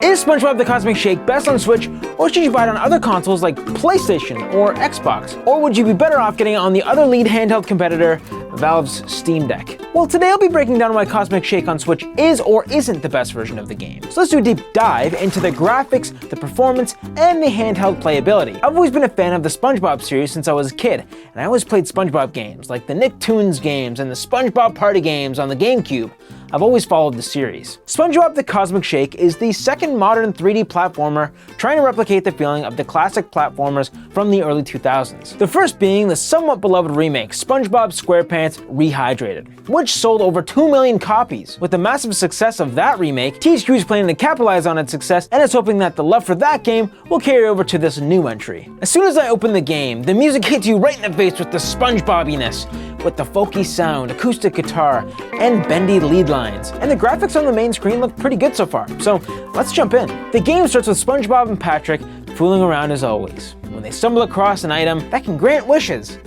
Is SpongeBob the Cosmic Shake best on Switch, or should you buy it on other consoles like PlayStation or Xbox? Or would you be better off getting it on the other lead handheld competitor, Valve's Steam Deck? Well, today I'll be breaking down why Cosmic Shake on Switch is or isn't the best version of the game. So let's do a deep dive into the graphics, the performance, and the handheld playability. I've always been a fan of the SpongeBob series since I was a kid, and I always played SpongeBob games, like the Nicktoons games and the SpongeBob Party games on the GameCube. I've always followed the series. SpongeBob the Cosmic Shake is the second modern 3D platformer trying to replicate the feeling of the classic platformers from the early 2000s. The first being the somewhat beloved remake, SpongeBob SquarePants Rehydrated, which sold over 2 million copies. With the massive success of that remake, THQ is planning to capitalize on its success and is hoping that the love for that game will carry over to this new entry. As soon as I open the game, the music hits you right in the face with the SpongeBobiness, with the folky sound, acoustic guitar, and bendy lead lines. And the graphics on the main screen look pretty good so far, so let's jump in. The game starts with SpongeBob and Patrick fooling around as always, when they stumble across an item that can grant wishes.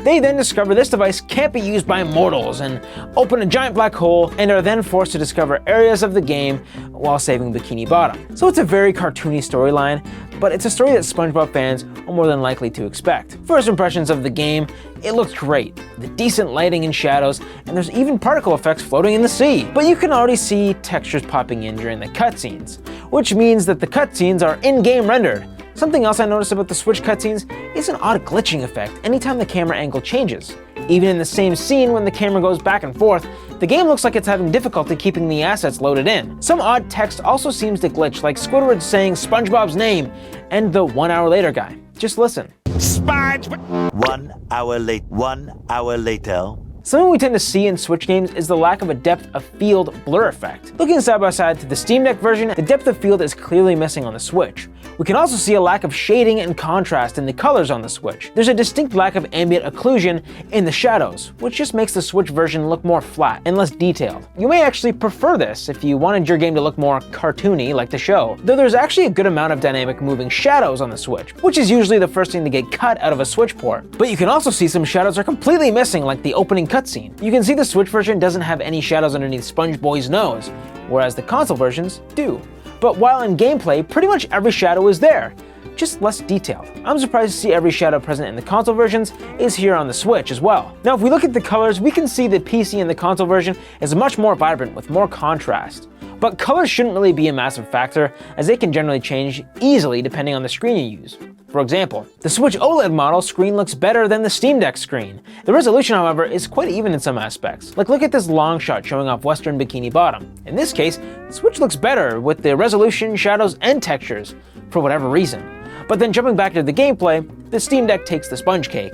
They then discover this device can't be used by mortals and open a giant black hole, and are then forced to discover areas of the game while saving Bikini Bottom. So it's a very cartoony storyline, but it's a story that SpongeBob fans are more than likely to expect. First impressions of the game, it looks great. The decent lighting and shadows, and there's even particle effects floating in the sea. But you can already see textures popping in during the cutscenes, which means that the cutscenes are in-game rendered. Something else I noticed about the Switch cutscenes is an odd glitching effect anytime the camera angle changes. Even in the same scene when the camera goes back and forth, the game looks like it's having difficulty keeping the assets loaded in. Some odd text also seems to glitch, like Squidward saying SpongeBob's name and the 1 hour later guy. Just listen. SpongeBob! 1 hour late. 1 hour later. Something we tend to see in Switch games is the lack of a depth of field blur effect. Looking side by side to the Steam Deck version, the depth of field is clearly missing on the Switch. We can also see a lack of shading and contrast in the colors on the Switch. There's a distinct lack of ambient occlusion in the shadows, which just makes the Switch version look more flat and less detailed. You may actually prefer this if you wanted your game to look more cartoony like the show, though there's actually a good amount of dynamic moving shadows on the Switch, which is usually the first thing to get cut out of a Switch port. But you can also see some shadows are completely missing, like the opening cutscene. You can see the Switch version doesn't have any shadows underneath SpongeBob's nose, whereas the console versions do. But while in gameplay, pretty much every shadow is there, just less detailed. I'm surprised to see every shadow present in the console versions is here on the Switch as well. Now if we look at the colors, we can see the PC and the console version is much more vibrant with more contrast. But colors shouldn't really be a massive factor, as they can generally change easily depending on the screen you use. For example, the Switch OLED model screen looks better than the Steam Deck screen. The resolution, however, is quite even in some aspects. Like look at this long shot showing off Western Bikini Bottom. In this case, the Switch looks better with the resolution, shadows, and textures, for whatever reason. But then jumping back to the gameplay, the Steam Deck takes the sponge cake.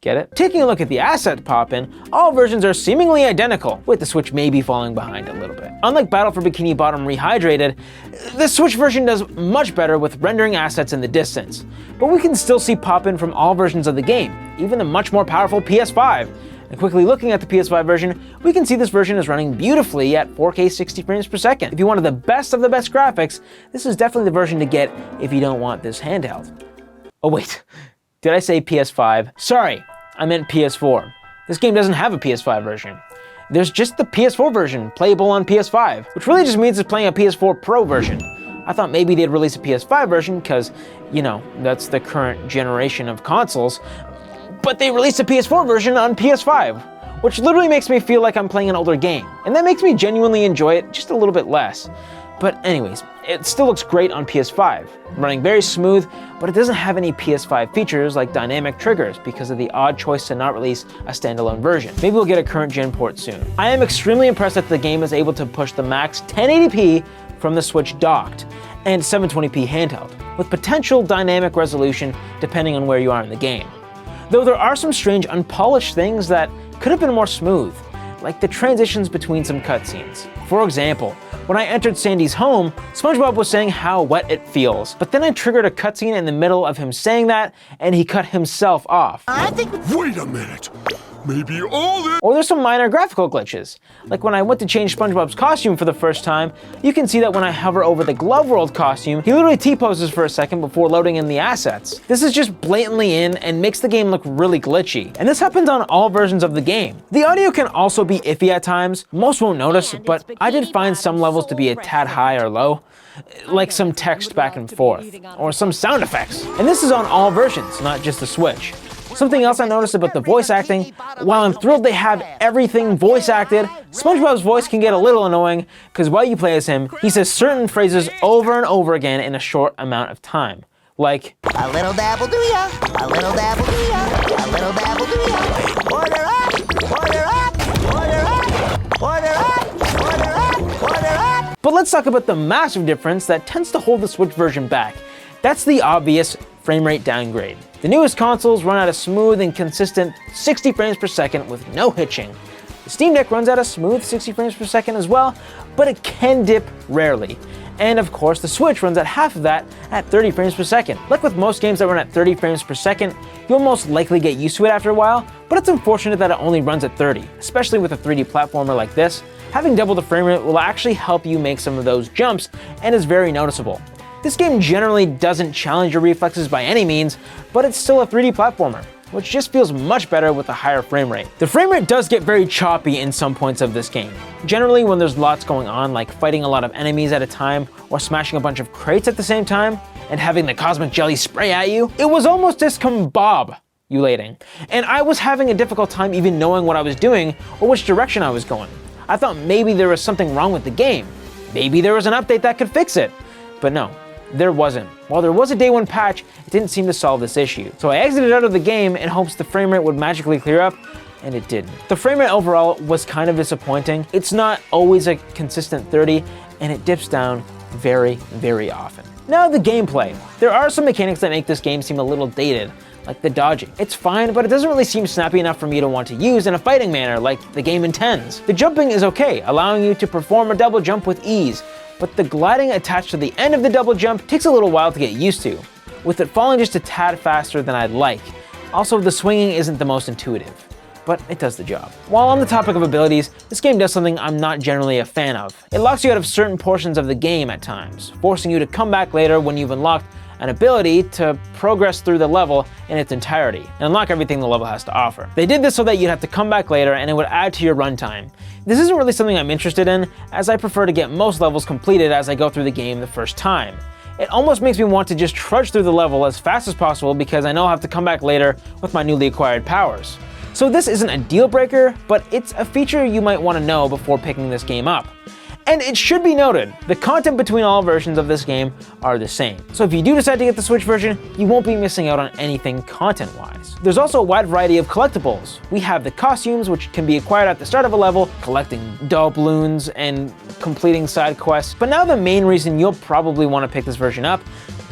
Get it? Taking a look at the asset pop-in, all versions are seemingly identical, with the Switch maybe falling behind a little bit. Unlike Battle for Bikini Bottom Rehydrated, the Switch version does much better with rendering assets in the distance. But we can still see pop-in from all versions of the game, even the much more powerful PS5. And quickly looking at the PS5 version, we can see this version is running beautifully at 4K 60 frames per second. If you wanted the best of the best graphics, this is definitely the version to get if you don't want this handheld. Oh wait, did I say PS5? Sorry, I meant PS4. This game doesn't have a PS5 version. There's just the PS4 version, playable on PS5, which really just means it's playing a PS4 Pro version. I thought maybe they'd release a PS5 version because, you know, that's the current generation of consoles, but they released a PS4 version on PS5, which literally makes me feel like I'm playing an older game, and that makes me genuinely enjoy it just a little bit less. But anyways, it still looks great on PS5, running very smooth, but it doesn't have any PS5 features like dynamic triggers because of the odd choice to not release a standalone version. Maybe we'll get a current gen port soon. I am extremely impressed that the game is able to push the max 1080p from the Switch docked and 720p handheld, with potential dynamic resolution depending on where you are in the game. Though there are some strange unpolished things that could have been more smooth, like the transitions between some cutscenes. For example, when I entered Sandy's home, SpongeBob was saying how wet it feels, but then I triggered a cutscene in the middle of him saying that, and he cut himself off. Wait a minute! maybe all this. Or there's some minor graphical glitches. Like when I went to change SpongeBob's costume for the first time, you can see that when I hover over the Glove World costume, he literally T-poses for a second before loading in the assets. This is just blatantly in and makes the game look really glitchy. And this happens on all versions of the game. The audio can also be iffy at times. Most won't notice, but I did find some levels to be a tad high or low, like some text back and forth, or some sound effects. And this is on all versions, not just the Switch. Something else I noticed about the voice acting, while I'm thrilled they have everything voice acted, SpongeBob's voice can get a little annoying because while you play as him, he says certain phrases over and over again in a short amount of time. Like, a little dabble do ya, a little dabble do ya, a little dabble do ya. Order up, order up, order up, order up, order up, order up. But let's talk about the massive difference that tends to hold the Switch version back. That's the obvious frame rate downgrade. The newest consoles run at a smooth and consistent 60 frames per second with no hitching. The Steam Deck runs at a smooth 60 frames per second as well, but it can dip rarely. And of course, the Switch runs at half of that at 30 frames per second. Like with most games that run at 30 frames per second, you'll most likely get used to it after a while, but it's unfortunate that it only runs at 30, especially with a 3D platformer like this. Having double the frame rate will actually help you make some of those jumps and is very noticeable. This game generally doesn't challenge your reflexes by any means, but it's still a 3D platformer, which just feels much better with a higher frame rate. The frame rate does get very choppy in some points of this game. Generally when there's lots going on, like fighting a lot of enemies at a time, or smashing a bunch of crates at the same time, and having the cosmic jelly spray at you, it was almost discombobulating. And I was having a difficult time even knowing what I was doing or which direction I was going. I thought maybe there was something wrong with the game. Maybe there was an update that could fix it. But no. There wasn't. While there was a day one patch, it didn't seem to solve this issue. So I exited out of the game in hopes the frame rate would magically clear up, and it didn't. The frame rate overall was kind of disappointing. It's not always a consistent 30, and it dips down very, very often. Now the gameplay. There are some mechanics that make this game seem a little dated, like the dodging. It's fine, but it doesn't really seem snappy enough for me to want to use in a fighting manner like the game intends. The jumping is okay, allowing you to perform a double jump with ease, but the gliding attached to the end of the double jump takes a little while to get used to, with it falling just a tad faster than I'd like. Also, the swinging isn't the most intuitive, but it does the job. While on the topic of abilities, this game does something I'm not generally a fan of. It locks you out of certain portions of the game at times, forcing you to come back later when you've unlocked an ability to progress through the level in its entirety and unlock everything the level has to offer. They did this so that you'd have to come back later and it would add to your runtime. This isn't really something I'm interested in, as I prefer to get most levels completed as I go through the game the first time. It almost makes me want to just trudge through the level as fast as possible because I know I'll have to come back later with my newly acquired powers. So this isn't a deal breaker, but it's a feature you might want to know before picking this game up. And it should be noted, the content between all versions of this game are the same. So if you do decide to get the Switch version, you won't be missing out on anything content-wise. There's also a wide variety of collectibles. We have the costumes, which can be acquired at the start of a level, collecting doll balloons and completing side quests. But now the main reason you'll probably want to pick this version up,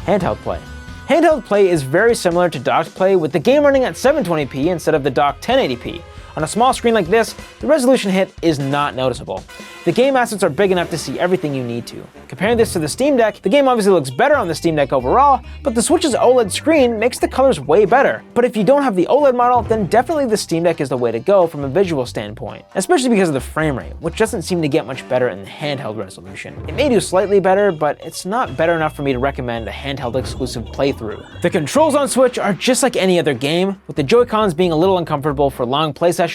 handheld play. Handheld play is very similar to docked play, with the game running at 720p instead of the docked 1080p. On a small screen like this, the resolution hit is not noticeable. The game assets are big enough to see everything you need to. Comparing this to the Steam Deck, the game obviously looks better on the Steam Deck overall, but the Switch's OLED screen makes the colors way better. But if you don't have the OLED model, then definitely the Steam Deck is the way to go from a visual standpoint, especially because of the frame rate, which doesn't seem to get much better in the handheld resolution. It may do slightly better, but it's not better enough for me to recommend a handheld exclusive playthrough. The controls on Switch are just like any other game, with the Joy-Cons being a little uncomfortable for long play sessions,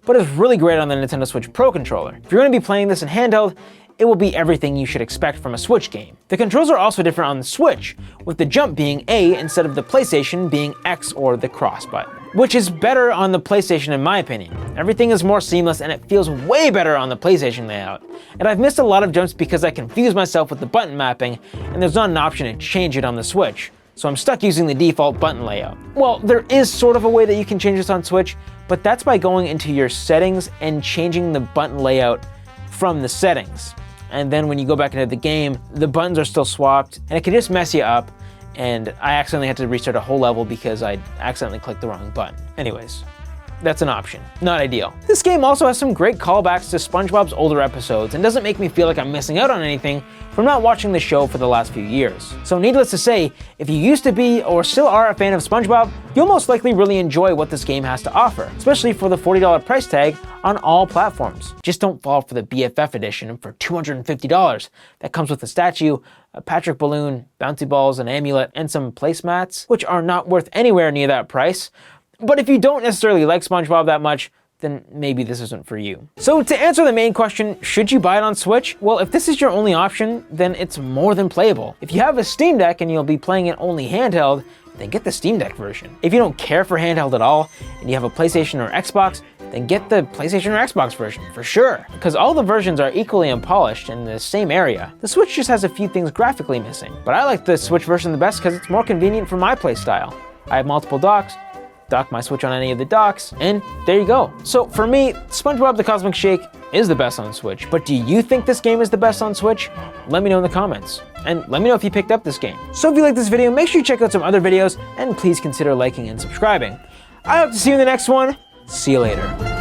but it's really great on the Nintendo Switch Pro controller. If you're going to be playing this in handheld, it will be everything you should expect from a Switch game. The controls are also different on the Switch, with the jump being A instead of the PlayStation being X or the cross button, which is better on the PlayStation in my opinion. Everything is more seamless and it feels way better on the PlayStation layout. And I've missed a lot of jumps because I confuse myself with the button mapping, and there's not an option to change it on the Switch. So I'm stuck using the default button layout. Well, there is sort of a way that you can change this on Switch, but that's by going into your settings and changing the button layout from the settings. And then when you go back into the game, the buttons are still swapped, and it can just mess you up, and I accidentally had to restart a whole level because I accidentally clicked the wrong button. Anyways, that's an option. Not ideal. This game also has some great callbacks to SpongeBob's older episodes and doesn't make me feel like I'm missing out on anything from not watching the show for the last few years. So needless to say, if you used to be or still are a fan of SpongeBob, you'll most likely really enjoy what this game has to offer, especially for the $40 price tag on all platforms. Just don't fall for the BFF edition for $250 that comes with a statue, a Patrick balloon, bouncy balls, an amulet, and some placemats, which are not worth anywhere near that price. But if you don't necessarily like SpongeBob that much, then maybe this isn't for you. So to answer the main question, should you buy it on Switch? Well, if this is your only option, then it's more than playable. If you have a Steam Deck and you'll be playing it only handheld, then get the Steam Deck version. If you don't care for handheld at all, and you have a PlayStation or Xbox, then get the PlayStation or Xbox version, for sure. Because all the versions are equally unpolished in the same area. The Switch just has a few things graphically missing, but I like the Switch version the best because it's more convenient for my playstyle. I have multiple docks, dock my Switch on any of the docks, and there you go. So for me, SpongeBob the Cosmic Shake is the best on Switch, but do you think this game is the best on Switch? Let me know in the comments, and let me know if you picked up this game. So if you like this video, make sure you check out some other videos, and please consider liking and subscribing. I hope to see you in the next one. See you later.